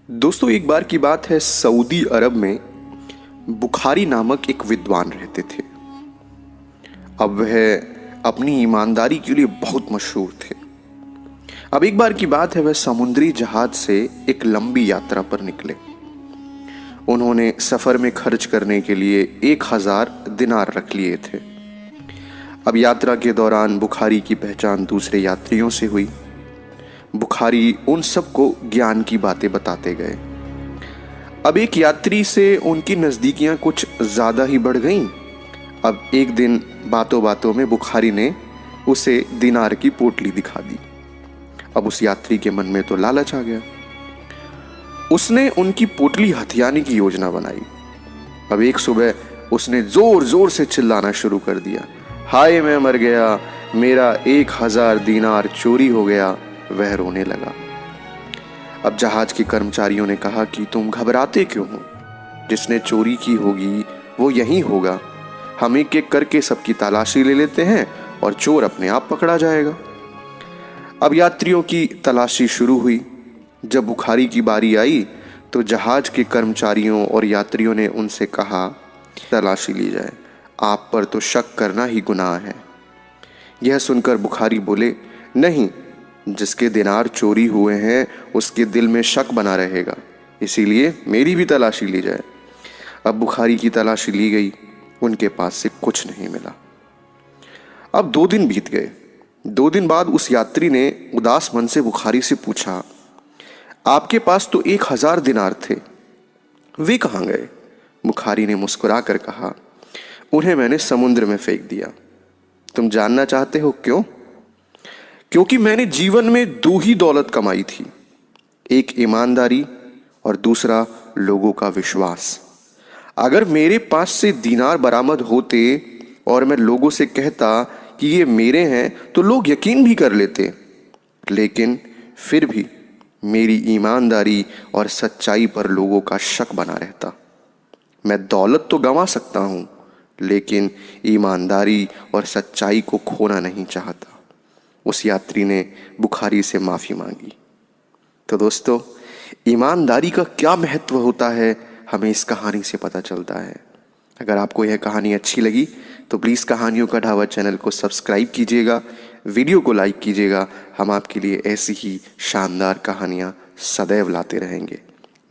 दोस्तों, एक बार की बात है, सऊदी अरब में बुखारी नामक एक विद्वान रहते थे। अब वह अपनी ईमानदारी के लिए बहुत मशहूर थे। अब एक बार की बात है, वह समुद्री जहाज से एक लंबी यात्रा पर निकले। उन्होंने सफर में खर्च करने के लिए 1000 दिनार रख लिए थे। अब यात्रा के दौरान बुखारी की पहचान दूसरे यात्रियों से हुई। बुखारी उन सबको ज्ञान की बातें बताते गए। अब एक यात्री से उनकी नज़दीकियां कुछ ज़्यादा ही बढ़ गईं। अब एक दिन बातों बातों में बुखारी ने उसे दिनार की पोटली दिखा दी। अब उस यात्री के मन में तो लालच आ गया। उसने उनकी पोटली हथियाने की योजना बनाई। अब एक सुबह उसने जोर जोर से चिल्लाना शुरू कर दिया, हाय मैं मर गया, मेरा 1000 दिनार चोरी हो गया। वह रोने लगा। अब जहाज के कर्मचारियों ने कहा कि तुम घबराते क्यों हो, जिसने चोरी की होगी वो यहीं होगा। हम एक एक करके सबकी तलाशी ले लेते हैं और चोर अपने आप पकड़ा जाएगा। अब यात्रियों की तलाशी शुरू हुई। जब बुखारी की बारी आई तो जहाज के कर्मचारियों और यात्रियों ने उनसे कहा, तलाशी ली जाए, आप पर तो शक करना ही गुनाह है। यह सुनकर बुखारी बोले, नहीं, जिसके दिनार चोरी हुए हैं उसके दिल में शक बना रहेगा, इसीलिए मेरी भी तलाशी ली जाए। अब बुखारी की तलाशी ली गई, उनके पास से कुछ नहीं मिला। अब 2 दिन बीत गए। 2 दिन बाद उस यात्री ने उदास मन से बुखारी से पूछा, आपके पास तो 1000 दिनार थे, वे कहाँ गए? बुखारी ने मुस्कुरा कर कहा, उन्हें मैंने समुद्र में फेंक दिया। तुम जानना चाहते हो क्यों? क्योंकि मैंने जीवन में 2 ही दौलत कमाई थी, एक ईमानदारी और दूसरा लोगों का विश्वास। अगर मेरे पास से दिनार बरामद होते और मैं लोगों से कहता कि ये मेरे हैं तो लोग यकीन भी कर लेते, लेकिन फिर भी मेरी ईमानदारी और सच्चाई पर लोगों का शक बना रहता। मैं दौलत तो गंवा सकता हूं, लेकिन ईमानदारी और सच्चाई को खोना नहीं चाहता। उस यात्री ने बुखारी से माफ़ी मांगी। तो दोस्तों, ईमानदारी का क्या महत्व होता है हमें इस कहानी से पता चलता है। अगर आपको यह कहानी अच्छी लगी तो प्लीज़ कहानियों का ढाबा चैनल को सब्सक्राइब कीजिएगा, वीडियो को लाइक कीजिएगा। हम आपके लिए ऐसी ही शानदार कहानियाँ सदैव लाते रहेंगे।